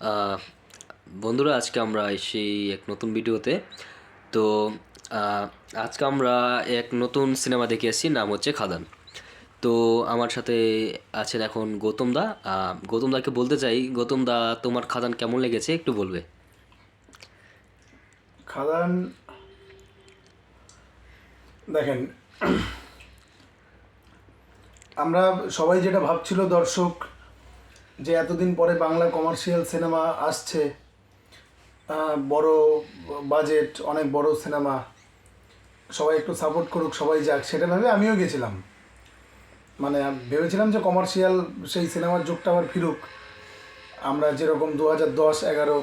আহ, বন্ধুরা, আজকে আমরা সেই এক নতুন ভিডিওতে। তো আহ, আজকে আমরা এক নতুন সিনেমা দেখে এসেছি, নাম হচ্ছে খাদান। তো আমার সাথে আছেন এখন গৌতম দা। গৌতম দাকে বলতে চাই, গৌতম দা, তোমার খাদান কেমন লেগেছে একটু বলবে? খাদান দেখেন, আমরা সবাই যেটা ভাবছিল দর্শক, যে এতদিন পরে বাংলা কমার্শিয়াল সিনেমা আসছে, বড় বাজেট, অনেক বড় সিনেমা, সবাই একটু সাপোর্ট করুক, সবাই যাক, সেটা ভেবে আমিও গেছিলাম। মানে ভেবেছিলাম যে কমার্শিয়াল সেই সিনেমার যুগটা আবার ফিরুক। আমরা যেরকম 2010-11,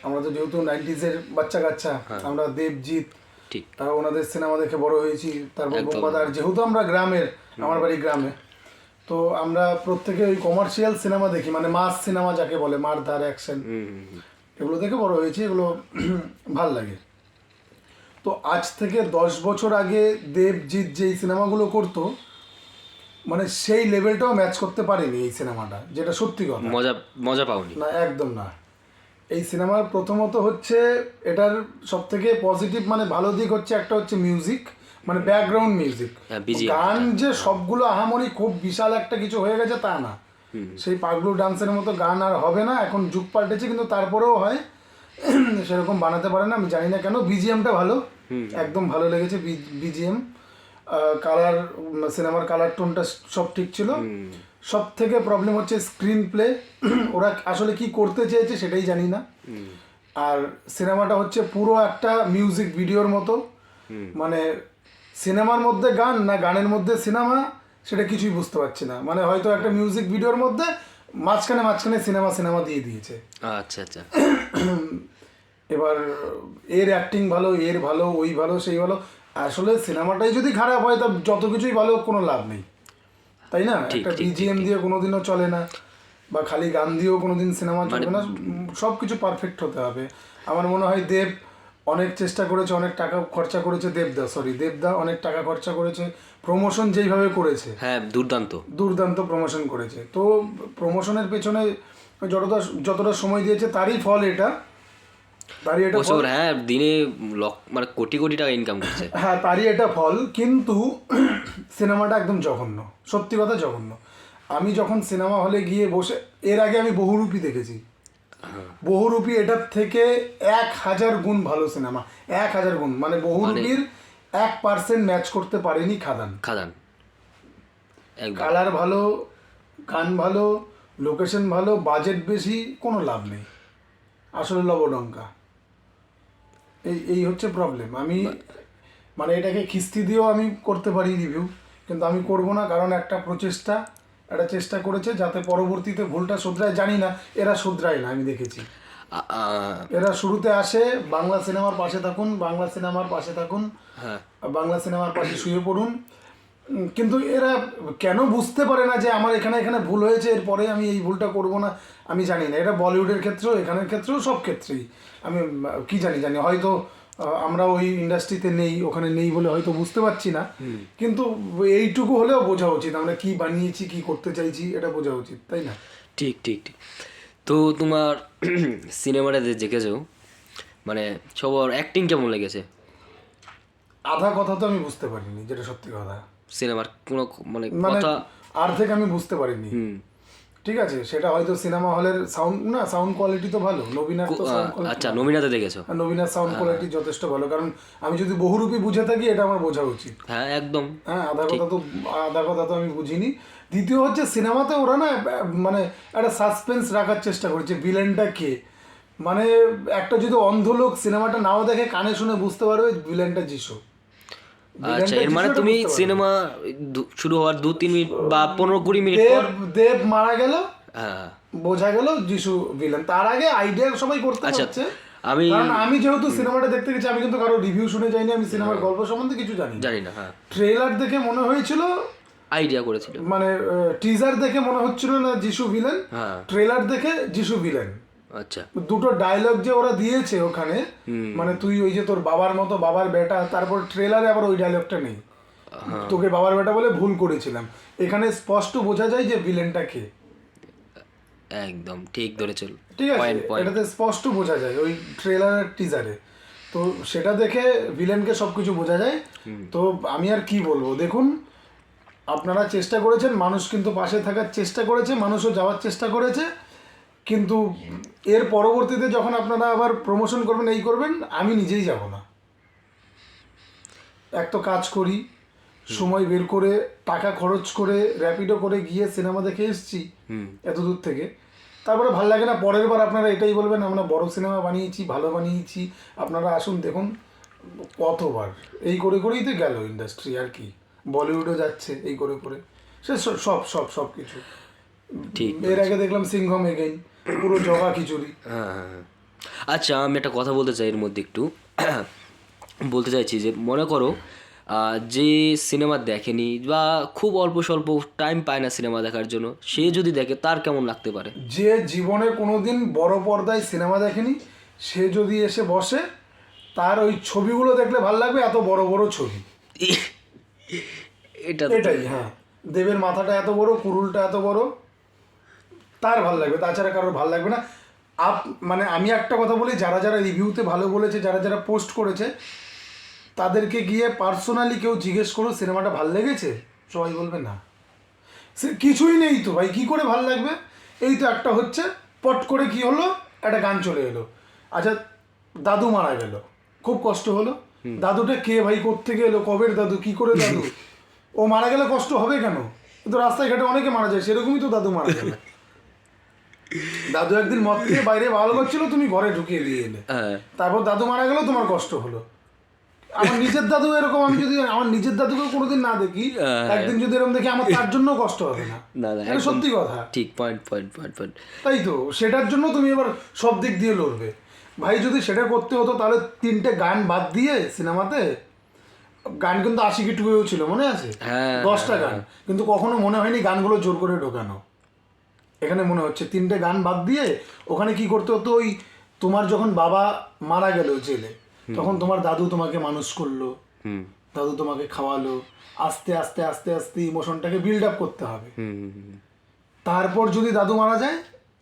আমরা তো যেহেতু 90s-এর বাচ্চা কাচ্চা, হ্যাঁ, আমরা দেবজিৎ, ঠিক। ওনাদের সিনেমা দেখে বড় হয়েছি। তারপর একদম। বোম্বাদার, যেহেতু আমরা গ্রামের, আমার বাড়ি গ্রামে, তো আমরা প্রত্যেকে ওই কমার্শিয়াল সিনেমা দেখি, মানে মাস সিনেমা যাকে বলে, মারধার, অ্যাকশন, এগুলো দেখে বড় হয়েছি, এগুলো ভাল লাগে। তো আজ থেকে 10 বছর আগে দেবজিৎ যেই সিনেমাগুলো করতো, মানে সেই লেভেলটাও ম্যাচ করতে পারেনি এই সিনেমাটা, যেটা সত্যি কথা। মজা মজা পাওনি? না, একদম না। এই সিনেমার প্রথমত হচ্ছে, এটার সব থেকে পজিটিভ মানে ভালো দিক হচ্ছে, একটা হচ্ছে মিউজিক, মানে ব্যাকগ্রাউন্ড মিউজিক। হ্যাঁ, BGM গান যেটা। যে সবগুলো আহামরি খুব বিশাল একটা কিছু হয়ে গেছে তা না, সেই পাগলু ডান্সের মতো গান আর হবে না, এখন যুগ পাল্টেছে, কিন্তু তারপরেও হয় সেরকম বানাতে পারে না, আমি জানি না কেন। বিজিএমটা ভালো, একদম ভালো লেগেছে বিজিএম। কালার, সিনেমার কালার টোনটা সব ঠিক ছিল। সব থেকে প্রবলেম হচ্ছে স্ক্রিন প্লে, ওরা আসলে কি করতে চেয়েছে সেটাই জানি না। আর সিনেমাটা হচ্ছে পুরো একটা মিউজিক ভিডিওর মতো, মানে সিনেমার মধ্যে গান না গানের মধ্যে সিনেমা, সেটা কিছুই বুঝতে পারছি না। মানে হয়তো একটা মিউজিক ভিডিওর মধ্যে মাঝখানে মাঝখানে সিনেমা সিনেমা দিয়ে দিয়েছে। আচ্ছা, আচ্ছা। এবার এর অ্যাক্টিং ভালো, এর ভালো, ওই ভালো, সেই ভালো। আসলে সিনেমাটাই যদি খারাপ হয়, তা যত কিছুই ভালো কোনো লাভ নেই, তাই না? ঠিক, একটা ঠিক, ঠিক, বিজিএম ঠিক। দিয়ে কোনোদিনও চলে না, বা খালি গান দিয়েও কোনোদিন সিনেমা মানে চলবে না। সব কিছু পারফেক্ট হতে হবে। আমার মনে হয় দেব অনেক চেষ্টা করেছে, অনেক টাকা খরচা করেছে। দেবদা অনেক টাকা খরচা করেছে, প্রমোশন যেইভাবে করেছে, হ্যাঁ, দুর্দান্ত। দুর্দান্ত প্রমোশন করেছে। তো প্রমোশনের পেছনে যতটা যতটা সময় দিয়েছে, তারই এটা ফল। বছর, হ্যাঁ, দিনে মানে কোটি কোটি টাকা ইনকাম করছে। হ্যাঁ, তারই এটা ফল। কিন্তু সিনেমাটা একদম জঘন্য, সত্যি কথা জঘন্য। আমি যখন সিনেমা হলে গিয়ে বসে, এর আগে আমি বহুরূপী দেখেছি, বহুরূপী এটার থেকে 1000 গুণ ভালো সিনেমা, 1000 গুণ। মানে বহুরূপীর 1% ম্যাচ করতে পারেনি খাদান। খাদান, একদম। কালার ভালো, গান ভালো, লোকেশন ভালো, বাজেট বেশি, কোনো লাভ নেই, আসলে লবডঙ্কা। এই এই হচ্ছে প্রবলেম। আমি মানে এটাকে খিস্তি দিয়েও আমি করতে পারি রিভিউ, কিন্তু আমি করব না, কারণ একটা চেষ্টা করেছে যাতে পরবর্তীতে ভুলটা শোধরায়। জানি না, এরা শোধরায় না, আমি দেখেছি। আ- আ- এরা শুরুতে আসে, বাংলা সিনেমার পাশে থাকুন, বাংলা সিনেমার পাশে থাকুন, হ্যাঁ, বাংলা সিনেমার পাশে শুয়ে পড়ুন। কিন্তু এরা কেন বুঝতে পারে না যে আমার এখানে এখানে ভুল হয়েছে, এরপরে আমি এই ভুলটা করব না? আমি জানি না। এটা বলিউডের ক্ষেত্রেও, এখানের ক্ষেত্রেও, সব ক্ষেত্রেই। আমি কি জানি হয়তো আমরা ওই ইন্ডাস্ট্রিতে নেই, ওখানে নেই বলে হয়তো বুঝতে পারছি না। কিন্তু এইটুকু হলেও বোঝা উচিত আমরা কি বানিয়েছি, কি করতে চাইছি, এটা বোঝা উচিত, তাই না? ঠিক, ঠিক, ঠিক। তো তোমার সিনেমাটা দেখেছো, মানে সবার অ্যাক্টিং কেমন লেগেছে? আধা কথা তো আমি বুঝতে পারিনি, যেটা সত্যি কথা। সিনেমার কোনো মানে মানে কথা? অর্ধেক আমি বুঝতে পারিনি। ঠিক আছে, সেটা হয়তো সিনেমা হলের সাউন্ড, না সাউন্ড কোয়ালিটি তো ভালো, নবীনার তো সাউন্ড কোয়ালিটি আচ্ছা, ভালো। নমিনাতে দেখেছো? আর নবীনার সাউন্ড কোয়ালিটি যথেষ্ট ভালো, কারণ আমি যদি বহুরূপী বুঝে থাকি, এটা আমার বোঝা উচিত। হ্যাঁ, একদম। হ্যাঁ, ঠিক। আধা কথা তো আমি বুঝিনি। দ্বিতীয় হচ্ছে, সিনেমাতে ওরা না মানে একটা সাসপেন্স রাখার চেষ্টা করেছে, ভিলেনটা কে। মানে একটা যদি অন্ধ লোক সিনেমাটা নাও দেখে, কানে শুনে বুঝতে পারবে ভিলেনটা যিশু। আচ্ছা, ভিলেনটা এর যিশু, মানে এটা তুমি বুঝতে পারবে। সিনেমা শুরু হওয়ার 2-3 মিনিট বা 15-20 মিনিট পর? দেব মারা গেল, হ্যাঁ। বোঝা গেল যিশু ভিলেন। তার আগে আইডিয়া সবাই করতে আচ্ছা, পারছে। আমি কারণ আমি যেহেতু সিনেমাটা দেখতে গেছি, আমি কিন্তু কারো রিভিউ শুনে যাইনি, আমি সিনেমার গল্প সম্বন্ধে কিছু জানি না। জানি না। হ্যাঁ, ট্রেলার দেখে মনে হয়েছিল, আইডিয়া করেছিল। মানে টিজার দেখে মনে হচ্ছিল না যিশু ভিলেন, হ্যাঁ। ট্রেলার দেখে যিশু ভিলেন। আচ্ছা। দুটো ডায়লগ যে ওরা দিয়েছে ওখানে, মানে তুই ওই যে তোর বাবার মতো, বাবার বেটা, তারপর ট্রেলারে আবার ওই ডায়লগটা নেই, তোকে বাবার বেটা বলে ভুল করেছিলাম। এখানে স্পষ্ট বোঝা যায় যে ভিলেনটা কে। একদম ঠিক ধরেছিল। ঠিক আছে, পয়েন্ট পয়েন্ট। এটাতে স্পষ্ট বোঝা যায় ওই ট্রেলারের টিজারে। তো সেটা দেখে ভিলেনকে সব কিছু বোঝা যায়। তো আমি আর কি বলবো, দেখুন আপনারা চেষ্টা করেছেন, মানুষ কিন্তু পাশে থাকার চেষ্টা করেছে, মানুষও যাওয়ার চেষ্টা করেছে, কিন্তু এর পরবর্তীতে যখন আপনারা আবার প্রমোশন করবেন, এই করবেন, আমি নিজেই যাব না। এক তো কাজ করি, সময় বের করে টাকা খরচ করে র্যাপিডো করে গিয়ে সিনেমা দেখে এসেছি এত দূর থেকে, তারপরে ভালো লাগে না, পরের বার আপনারা এটাই বলবেন আমরা বড় সিনেমা বানিয়েছি, ভালো বানিয়েছি, আপনারা আসুন দেখুন। কতবার এই করে করেই তো গেল ইন্ডাস্ট্রি, আর কি বলিউডও যাচ্ছে এই করে করে, সে সব সব সব কিছু। ঠিক। এর আগে দেখলাম সিংহম এগেইন, পুরো জগা খিচুড়ি। হ্যাঁ হ্যাঁ হ্যাঁ। আচ্ছা, আমি একটা কথা বলতে চাই এর মধ্যে একটু বলতে চাইছি যে মনে করো যে সিনেমা দেখেনি বা খুব অল্প স্বল্প টাইম পায় না সিনেমা দেখার জন্য, সে যদি দেখে তার কেমন লাগতে পারে? যে জীবনে কোনোদিন বড় পর্দায় সিনেমা দেখেনি, সে যদি এসে বসে, তার ওই ছবিগুলো দেখলে ভাল লাগবে, এত বড় বড় ছবি। এটা এটাই, হ্যাঁ, দেবের মাথাটা এত বড়, কুরুলটা এত বড়, তার ভাল লাগবে, তাছাড়া কারোর ভাল লাগবে না। মানে আমি একটা কথা বলি, যারা যারা রিভিউতে ভালো বলেছে, যারা যারা পোস্ট করেছে, তাদেরকে গিয়ে পার্সোনালি কেউ জিজ্ঞেস করো সিনেমাটা ভাল লেগেছে, সবাই বলবে না। সে কিছুই নেই তো ভাই, কি করে ভাল লাগবে? এই তো একটা হচ্ছে, পট করে কি হলো, একটা গান চলে এলো। আচ্ছা, দাদু মারা গেল, খুব কষ্ট হলো। দাদুটা কে ভাই, কোত্থেকে এলো, কবের দাদু, কি করে দাদু? ও মারা গেলে কষ্ট হবে কেন? কিন্তু রাস্তায় ঘাটে অনেকে মারা যায়, সেরকমই তো দাদু মারা গেল। দাদু একদিন মদ খেয়ে বাইরে ভালো করছিল, তুমি ঘরে ঢুকিয়ে দিয়ে এলে, তারপর দাদু মারা গেল, তোমার কষ্ট হলো। আমার নিজের দাদু এরকম, আমি যদি আমার নিজের দাদুকে কোনোদিন না দেখি, একদিন যদি এরকম দেখি, আমার তার জন্য কষ্ট হবে না? না না, এটা সত্যি কথা। ঠিক, পয়েন্ট পয়েন্ট পয়েন্ট পয়েন্ট। তাই তো, সেটার জন্য তুমি এবার সব দিক দিয়ে লড়বে। ভাই যদি সেটা করতে হতো, তাহলে 3টে গান বাদ দিয়ে সিনেমাতে, গান কিন্তু 80 টুয়েও ছিল, মনে আছে? 10টা গান, কিন্তু কখনো মনে হয়নি গানগুলো জোর করে ঢোকানো। এখানে মনে হচ্ছে 3টে গান বাদ দিয়ে ওখানে কি করতে হতো, ওই তোমার যখন বাবা মারা গেল জেলে, তখন তোমার দাদু তোমাকে মানুষ করলো, দাদু তোমাকে খাওয়ালো, আস্তে আস্তে আস্তে আস্তে ইমোশনটাকে বিল্ড আপ করতে হবে। তারপর যদি দাদু মারা যায়,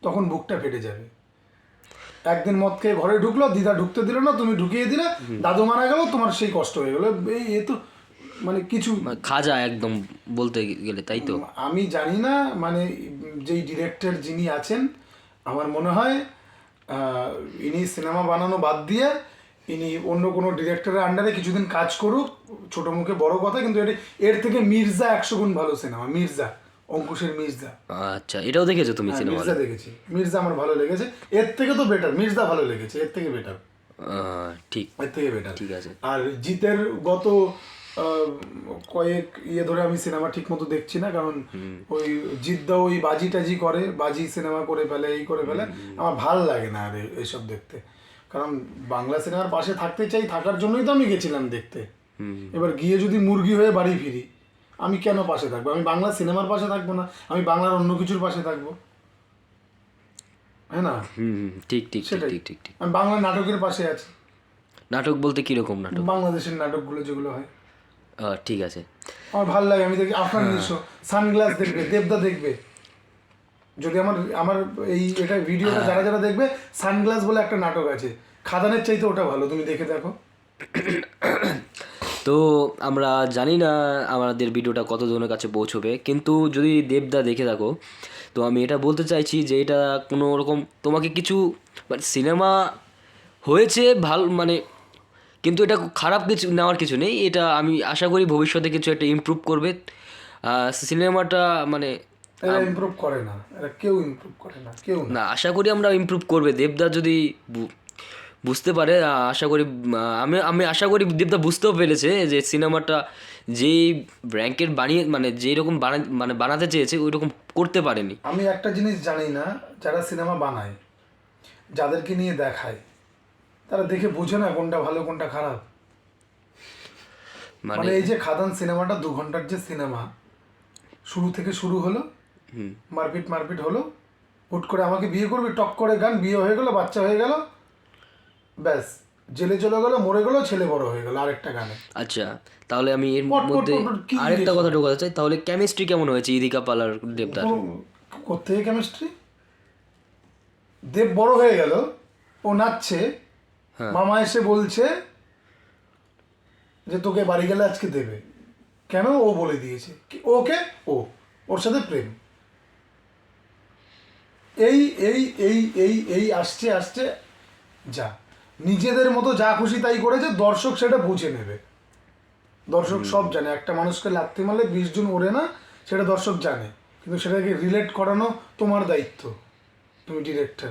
তখন বুকটা ফেটে যাবে। একদিন মদ খেয়ে ঘরে ঢুকলো, দিদা ঢুকতে দিল না, তুমি ঢুকিয়ে দিলে, দাদু মারা গেল, তোমার সেই কষ্ট হয়ে গেলো। এ তো মানে কিছু খাজা একদম বলতে গেলে, তাই তো। আমি জানি না, মানে যেই ডিরেক্টর যিনি আছেন, আমার মনে হয় ইনি সিনেমা বানানো বাদ দিয়ে ইনি অন্য কোনো ডিরেক্টরের আন্ডারে কিছুদিন কাজ করুক, ছোট মুখে বড় কথা, কিন্তু এর থেকে মির্জা 100 গুণ ভালো সিনেমা। মির্জা, অঙ্কুশের মির্জা। আচ্ছা, এটাও দেখেছো তুমি সিনেমা? মির্জা দেখেছি, মির্জা আমার ভালো লেগেছে, এর থেকে তো বেটার, মির্জা ভালো লেগেছে, এর থেকে বেটার, ঠিক, এর থেকে বেটার। ঠিক আছে। আর জিতের গত কয়েক ধরে আমি সিনেমা ঠিক মতো দেখছি না, কারণ ওই জিদ্দা ওই বাজি টাজি করে, বাজি সিনেমা করে ফেলে, এই করে ফেলে, আমার ভাল লাগে না আর এইসব দেখতে। কারণ বাংলা সিনেমার পাশে থাকতে চাই, থাকার জন্যই তো আমি গেছিলাম দেখতে। এবার গিয়ে যদি মুরগি হয়ে বাড়ি ফিরি, আমি কেন পাশে থাকবো? আমি বাংলা সিনেমার পাশে থাকবো না, আমি বাংলার অন্য কিছুর পাশে থাকবো, হ্যাঁ না? ঠিক ঠিক ঠিক ঠিক ঠিক ঠিক। আমি বাংলা নাটকের পাশে আছি। নাটক বলতে কিরকম নাটক? বাংলাদেশের নাটকগুলো যেগুলো হয়, ঠিক আছে, আমার ভালো লাগে। আমি দেখি আপনার নিজস্ব সানগ্লাস দেখবে, দেবদা দেখবে, যদি আমার আমার এটা ভিডিওটা যারা যারা দেখবে, সানগ্লাস বলে একটা নাটক আছে, খাদানের চাইতে ওটা ভালো, তুমি দেখে দেখো। তো আমরা জানি না আমাদের ভিডিওটা কতজনের কাছে পৌঁছবে, কিন্তু যদি দেবদা দেখে থাকো, তো আমি এটা বলতে চাইছি যে এটা কোনো রকম তোমাকে কিছু, মানে সিনেমা হয়েছে ভালো, মানে কিন্তু এটা খারাপ কিছু নেওয়ার কিছু নেই। এটা আমি আশা করি ভবিষ্যতে কিছু একটা ইমপ্রুভ করবে সিনেমাটা, মানে এরা ইমপ্রুভ করে না, এরা কেউ ইমপ্রুভ করে না, কেউ না। না, আশা করি আমরা ইমপ্রুভ করবে দেবদা যদি বুঝতে পারে। আশা করি আমি আমি আশা করি দেবদা বুঝতেও পেরেছে যে সিনেমাটা যেই র্যাঙ্কের বানিয়ে, মানে যেই রকম বানাতে চেয়েছে ওই রকম করতে পারেনি। আমি একটা জিনিস জানি না, যারা সিনেমা বানায়, যাদেরকে নিয়ে দেখায়, তারা দেখে বোঝে না কোনটা ভালো কোনটা খারাপ। মানে এই যে খাদান সিনেমাটা 2 ঘন্টার যে সিনেমা, শুরু থেকে শুরু হলো, মারপিট মারপিট হলো, হুট করে আমাকে বিয়ে করবি, টক করে গান, বিয়ে হয়ে গেল, বাচ্চা হয়ে গেল, ব্যাস, জেলে চলে গেল, মরে গেল, ছেলে বড় হয়ে গেল আরেকটা গানে। আচ্ছা, তাহলে আমি এর মধ্যে আরেকটা কথা ঢোকাতে চাই, তাহলে কেমিস্ট্রি কেমন হয়েছে ইদিকা পাল আর দেবদার? কোত্থেকে কেমিস্ট্রি? দেব বড় হয়ে গেল, ও নাচছে, হ্যাঁ। মামা এসে বলছে যে তোকে বাড়ি গেলে আজকে দেবে। কেন? ও বলে দিয়েছে ওকে, ওর সাথে প্রেম। এই এই এই এই এই আসছে আসছে যা নিজেদের মতো যা খুশি তাই করেছে, দর্শক সেটা বুঝে নেবে। দর্শক সব জানে, একটা মানুষকে লাথি মারলে 20 জন ওড়ে না, সেটা দর্শক জানে, কিন্তু সেটাকে রিলেট করানো তোমার দায়িত্ব, তুমি ডিরেক্টর।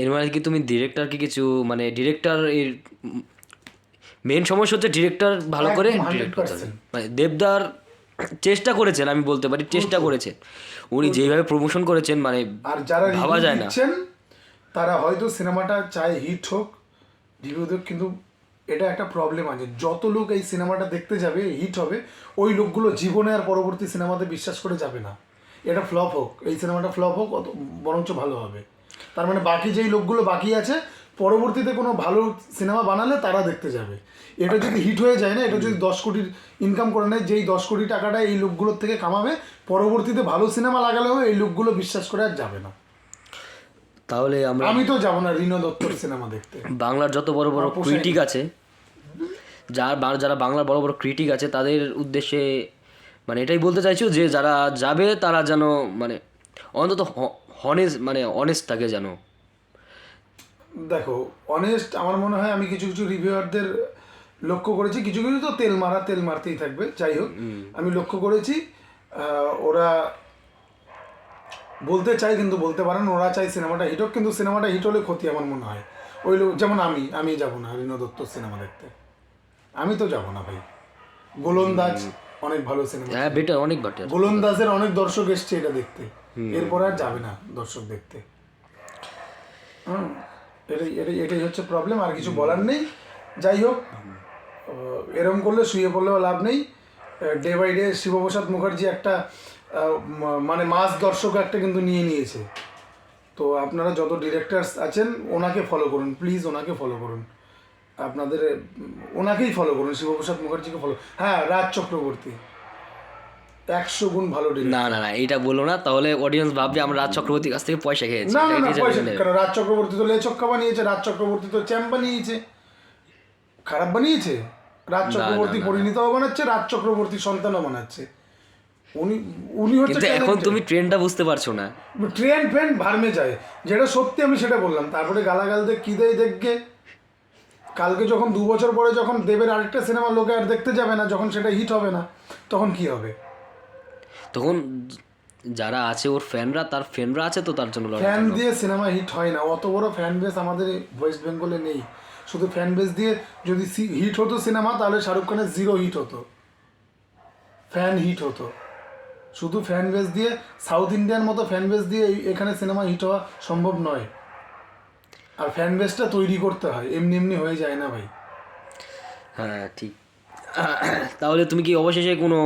এর মানে কি তুমি ডিরেক্টরকে কিছু মানে ডিরেক্টর এর মেন সমস্যা হচ্ছে ডিরেক্টর ভালো করে একদম, ডিরেক্ট করতে হবে। 100%। মানে দেবদার চেষ্টা করেছেন, আমি বলতে পারি চেষ্টা করেছেন, উনি যেভাবে প্রমোশন করেছেন মানে আর যারা ভাবা রিভিউ যায় না। দিচ্ছেন তারা হয়তো সিনেমাটা চায় হিট হোক, রিভিউ দেখ, কিন্তু এটা একটা প্রবলেম আছে, যত লোক এই সিনেমাটা দেখতে যাবে হিট হবে, ওই লোকগুলো জীবনে আর পরবর্তী সিনেমাতে বিশ্বাস করে যাবে না। এটা ফ্লপ হোক, এই সিনেমাটা ফ্লপ হোক, বরঞ্চ ভালো হবে। তার মানে বাকি যেই লোকগুলো বাকি আছে, পরবর্তীতে কোনো ভালো সিনেমা বানালে তারা দেখতে যাবে। এটা যদি হিট হয়ে যায় না, এটা যদি 10 কোটির ইনকাম করে নেয়, যেই 10 কোটি টাকাটা এই লোকগুলোর থেকে কামাবে, পরবর্তীতে ভালো সিনেমা লাগালেও এই লোকগুলো বিশ্বাস করে আর যাবে না। তাহলে আমরা আমি তো যাবো না রিনো দত্তর সিনেমা দেখতে। বাংলার যত বড় বড় ক্রিটিক আছে, যারা বাংলার বড় বড় ক্রিটিক আছে তাদের উদ্দেশ্যে মানে এটাই বলতে চাইছো যে যারা যাবে তারা যেন মানে অন্তত অনেস্ট থাকে যেন। দেখো, অনেস্ট আমার মনে হয়, আমি কিছু কিছু রিভিউয়ারদের লক্ষ্য করেছি, কিছু কিছু তো তেল মারতেই থাকবে, যাই হোক, আমি লক্ষ্য করেছি ওরা বলতে চাই কিন্তু বলতে পারেন, ওরা চাই সিনেমাটা হিট হোক, কিন্তু সিনেমাটা হিট হলে ক্ষতি আমার মনে হয় ওই লোক, যেমন আমি যাব না রিনো দত্তর সিনেমা দেখতে, আমি তো যাব না ভাই। গোলন্দাজ অনেক ভালো সিনেমা, হ্যাঁ বেটার, অনেক বেটার। গোলন্দাজের অনেক দর্শক এসছে এটা দেখতে, এরপর আর যাবে না দর্শক দেখতে। এটাই হচ্ছে প্রবলেম, আর কিছু বলার নেই। যাই হোক, এরম করলে শুয়ে পড়লেও লাভ নেই। Day by day Shivprasad Mukherjee একটা মানে মাস দর্শক একটা কিন্তু নিয়েছে। তো আপনারা যত ডিরেক্টরস আছেন ওনাকে ফলো করুন, প্লিজ ওনাকে ফলো করুন, আপনাদের ওনাকেই ফলো করুন, শিবপ্রসাদ মুখার্জিকে ফলো। হ্যাঁ, রাজ চক্রবর্তী 100 গুণ ভালো ডিরেক্টর। না না না, এটা বলো না, তাহলে অডিয়েন্স ভাববে আমরা রাজ চক্রবর্তীর কাছ থেকে পয়সা খেয়েছি। না না এটা না, এটা পয়সা জেনে নেবে। কেন? রাজ চক্রবর্তী তো লেচক্কা বানিয়েছে, রাজ চক্রবর্তী তো চ্যাম্প বানিয়েছে, খারাপ বানিয়েছে? রাজ চক্রবর্তী পরিণীতাও বানাচ্ছে, রাজ চক্রবর্তী সন্তানও বানাচ্ছে। উনি উনি হচ্ছে কিন্তু এখন তুমি ট্রেনটা বুঝতে পারছো না। ট্রেন ভার্মে যায়, যেটা সত্যি আমি সেটা বললাম। তারপরে গালাগাল দেখ কি দেয় দেখবে, কালকে যখন 2 বছর পরে যখন দেবের আরেকটা সিনেমা লোকে আর দেখতে যাবে না, যখন সেটা হিট হবে না, তখন কি হবে? তখন যারা আছে ওর ফ্যানরা, তার ফ্যানরা আছে তো তার জন্য লড়াই ফ্যান করবে। দিয়ে সিনেমা হিট হয় না, অত বড় ফ্যান বেস আমাদের ওয়েস্ট বেঙ্গলে নেই। শুধু ফ্যান বেস দিয়ে যদি হিট হতো সিনেমা, তাহলে শাহরুখ খানের 0 হিট হতো, ফ্যান হিট হতো। শুধু ফ্যান বেস দিয়ে, সাউথ ইন্ডিয়ান মতো ফ্যান বেস দিয়ে এখানে সিনেমা হিট হওয়া সম্ভব নয়। আর ফ্যান বেসটা তৈরি করতে হয়, এমনি এমনি হয়ে যায় না ভাই। হ্যাঁ ঠিক। তাহলে তুমি কি অবশেষে কোনো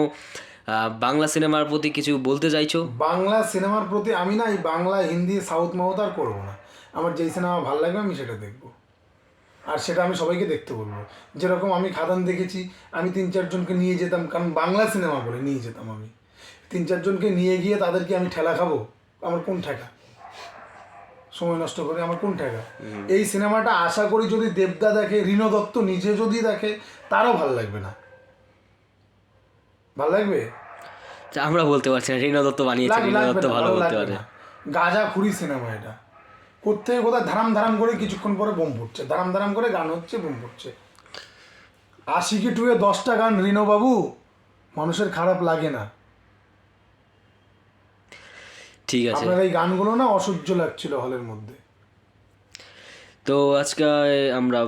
বাংলা সিনেমার প্রতি কিছু বলতে চাইছো? বাংলা সিনেমার প্রতি আমি না, এই বাংলা হিন্দি সাউথ মাউথ আর করবো না। আমার যেই সিনেমা ভালো লাগবে আমি সেটা দেখবো, আর সেটা আমি সবাইকে দেখতে বলবো। যেরকম আমি খাদান দেখেছি, আমি 3-4 জনকে নিয়ে যেতাম, কারণ বাংলা সিনেমা বলে নিয়ে যেতাম আমি। 3-4 জনকে নিয়ে গিয়ে তাদেরকে আমি ঠেলা খাবো? আমার কোন ঠেকা? সময় নষ্ট করে আমার কোন ঠেকা? এই সিনেমাটা আশা করি যদি দেবদা দেখে, রিনো দত্ত নিজে যদি দেখে, তারও ভালো লাগবে না। ভালো লাগবে? আমরা বলতে পারছি না, রিনা দত্ত বানিয়েছে, রিনা লাগবে দত্ত না, ভালো ভালো বলতে লাগবে পারে। না। গাঁজা খুরি সিনেমা এটা। কোথায় কোথায় ধারাম ধারাম করে কিছুক্ষণ পরে বোম ফুটছে, ধারাম ধারাম করে গান হচ্ছে, বোম ফুটছে। আশিকি 2-এ 10টা গান, রিনো বাবু, মানুষের খারাপ লাগে না। ঠিক আছে, আপনার এই গানগুলো না অসহ্য লাগছিল হলের মধ্যে। তো আজকে আমরা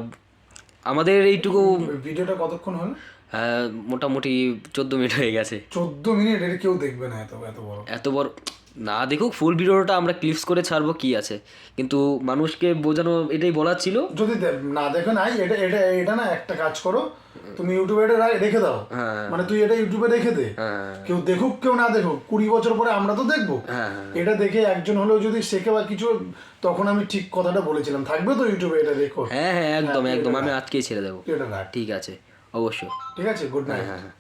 আমাদের এইটুকু ভিডিওটা কতক্ষণ হলো? মোটামুটি 14 মিনিট হয়ে গেছে। 14 মিনিট? এটা কেউ দেখবে না, এত এত বড়। এত বড় না দেখুক, ফুল ভিডিওটা আমরা ক্লিপস করে ছাড়বো, কি আছে, কিন্তু মানুষকে বোঝানো এটাই বলার ছিল। যদি না দেখো নাই, এটা এটা এটা না, একটা কাজ করো, তুমি ইউটিউবে এটা রেখে দাও। হ্যাঁ। মানে তুই এটা ইউটিউবে রেখে দে, হ্যাঁ কেউ দেখুক কেউ না দেখুক, 20 বছর পরে আমরা তো দেখবো। হ্যাঁ এটা দেখে একজন হলেও যদি শেখে বা কিছু, তখন আমি ঠিক কথাটা বলেছিলাম, থাকবে তো ইউটিউবে এটা রেকর্ড। হ্যাঁ হ্যাঁ একদম একদম, আমি আজকেই ছেড়ে দেবো। এটা রাখ, ঠিক আছে, অবশ্যই। ঠিক আছে, গুড নাইট। হ্যাঁ হ্যাঁ।